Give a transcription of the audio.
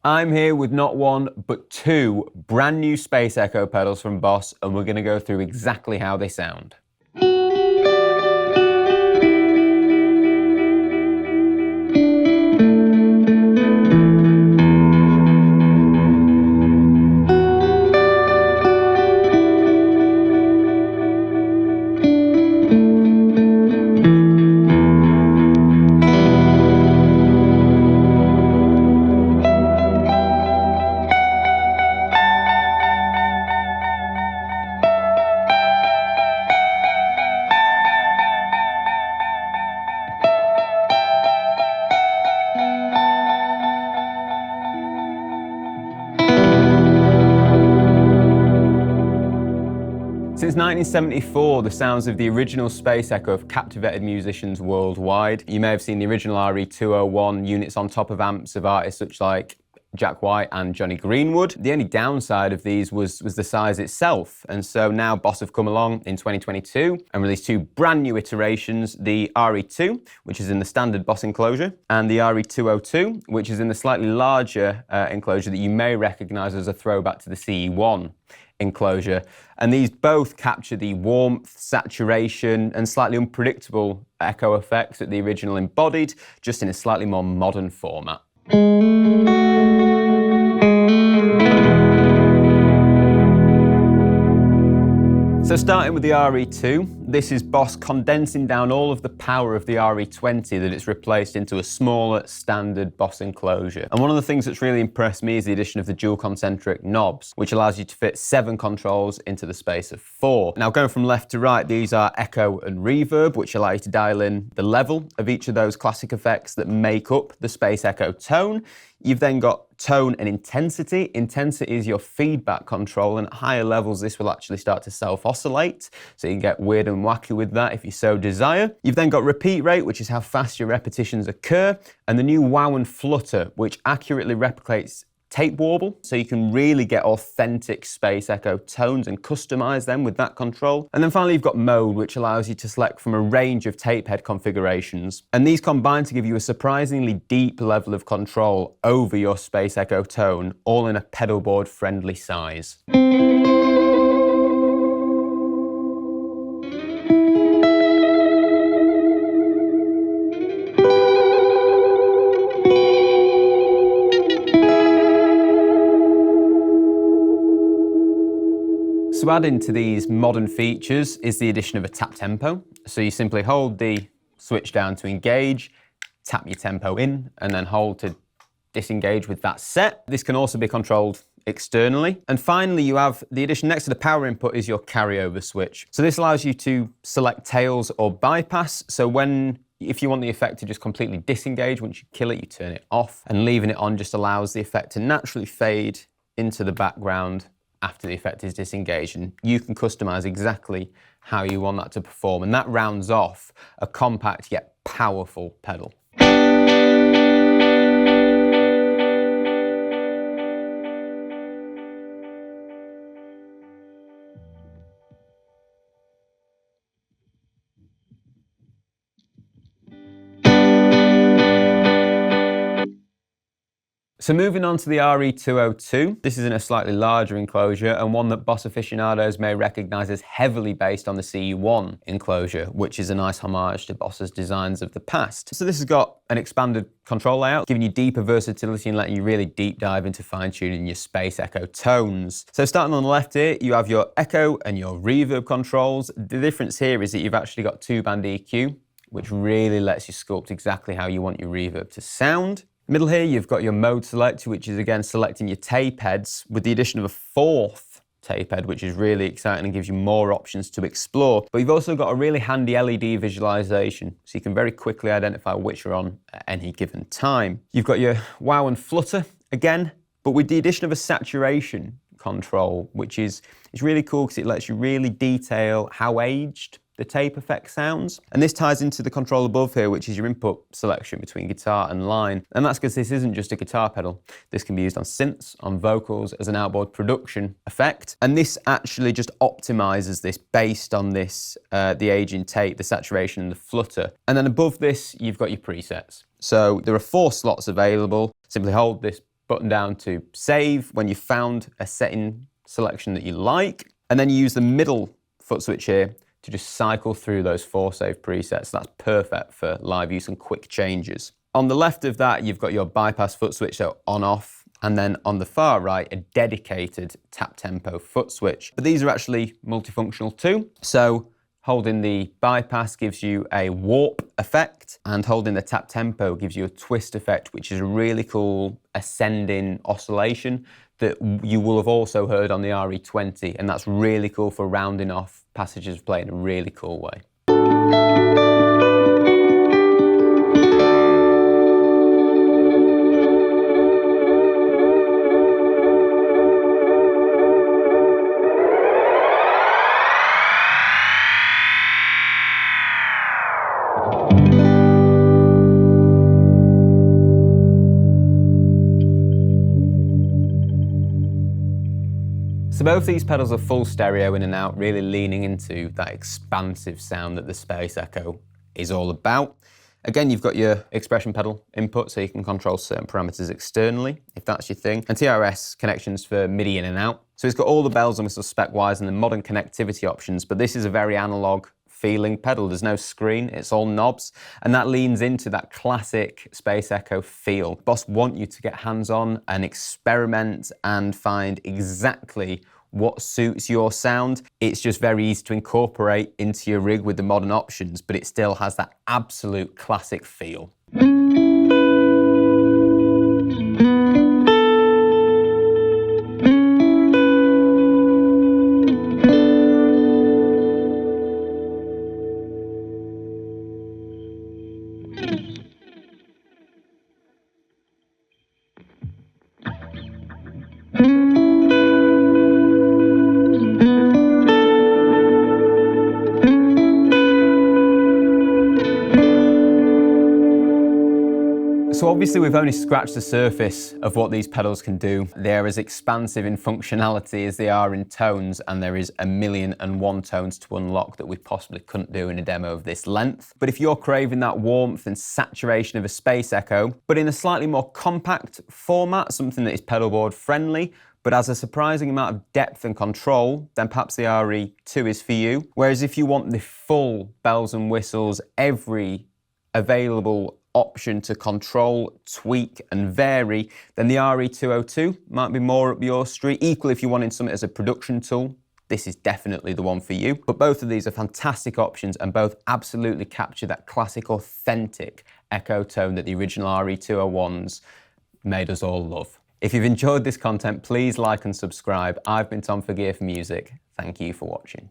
I'm here with not one, but two brand new Space Echo pedals from Boss, and we're going to go through exactly how they sound. Since 1974, the sounds of the original Space Echo have captivated musicians worldwide. You may have seen the original RE201 units on top of amps of artists such like Jack White and Johnny Greenwood. The only downside of these was the size itself, and so now Boss have come along in 2022 and released two brand new iterations, the RE2, which is in the standard Boss enclosure, and the RE202, which is in the slightly larger enclosure that you may recognise as a throwback to the CE1 enclosure. And these both capture the warmth, saturation, and slightly unpredictable echo effects that the original embodied, just in a slightly more modern format. So starting with the RE2, this is Boss condensing down all of the power of the RE20 that it's replaced into a smaller standard Boss enclosure. And one of the things that's really impressed me is the addition of the dual concentric knobs, which allows you to fit 7 controls into the space of 4. Now going from left to right, these are echo and reverb, which allow you to dial in the level of each of those classic effects that make up the Space Echo tone. You've then got tone and intensity. Intensity is your feedback control, and at higher levels this will actually start to self-oscillate, so you can get weird and wacky with that if you so desire. You've then got repeat rate, which is how fast your repetitions occur, and the new wow and flutter, which accurately replicates tape warble, so you can really get authentic Space Echo tones and customize them with that control. And then finally you've got mode, which allows you to select from a range of tape head configurations. And these combine to give you a surprisingly deep level of control over your Space Echo tone, all in a pedal board friendly size. So adding to these modern features is the addition of a tap tempo. So you simply hold the switch down to engage, tap your tempo in, and then hold to disengage with that set. This can also be controlled externally. And finally, you have the addition next to the power input is your carryover switch. So this allows you to select tails or bypass. So if you want the effect to just completely disengage, once you kill it, you turn it off, and leaving it on just allows the effect to naturally fade into the background after the effect is disengaged, and you can customize exactly how you want that to perform, and that rounds off a compact yet powerful pedal. So moving on to the RE202, this is in a slightly larger enclosure and one that Boss aficionados may recognise as heavily based on the CE1 enclosure, which is a nice homage to Boss's designs of the past. So this has got an expanded control layout, giving you deeper versatility and letting you really deep dive into fine-tuning your Space Echo tones. So starting on the left here, you have your echo and your reverb controls. The difference here is that you've actually got 2-band EQ, which really lets you sculpt exactly how you want your reverb to sound. Middle here, you've got your mode select, which is again selecting your tape heads with the addition of a 4th tape head, which is really exciting and gives you more options to explore. But you've also got a really handy LED visualization, so you can very quickly identify which are on at any given time. You've got your wow and flutter again, but with the addition of a saturation control, which is really cool because it lets you really detail how aged the tape effect sounds. And this ties into the control above here, which is your input selection between guitar and line. And that's because this isn't just a guitar pedal. This can be used on synths, on vocals, as an outboard production effect. And this actually just optimizes this based on this, the aging tape, the saturation and the flutter. And then above this, you've got your presets. So there are 4 slots available. Simply hold this button down to save when you've found a setting selection that you like. And then you use the middle foot switch here to just cycle through those 4 save presets. That's perfect for live use and quick changes. On the left of that, you've got your bypass foot switch, so on off. And then on the far right, a dedicated tap tempo foot switch. But these are actually multifunctional too. So holding the bypass gives you a warp effect, and holding the tap tempo gives you a twist effect, which is a really cool ascending oscillation that you will have also heard on the RE20, and that's really cool for rounding off passages of play in a really cool way. So both these pedals are full stereo in and out, really leaning into that expansive sound that the Space Echo is all about. Again, you've got your expression pedal input, so you can control certain parameters externally, if that's your thing, and TRS connections for MIDI in and out. So it's got all the bells and whistles spec-wise and the modern connectivity options, but this is a very analog feeling pedal. There's no screen, it's all knobs, and that leans into that classic Space Echo feel. Boss want you to get hands-on and experiment and find exactly what suits your sound. It's just very easy to incorporate into your rig with the modern options, but it still has that absolute classic feel. So obviously we've only scratched the surface of what these pedals can do. They're as expansive in functionality as they are in tones, and there is 1,000,001 tones to unlock that we possibly couldn't do in a demo of this length. But if you're craving that warmth and saturation of a Space Echo, but in a slightly more compact format, something that is pedalboard friendly, but has a surprising amount of depth and control, then perhaps the RE2 is for you. Whereas if you want the full bells and whistles, every available option to control, tweak and vary, then the RE202 might be more up your street. Equally, if you're wanting something as a production tool, this is definitely the one for you. But both of these are fantastic options and both absolutely capture that classic, authentic echo tone that the original RE201s made us all love. If you've enjoyed this content, please like and subscribe. I've been Tom for Gear for Music. Thank you for watching.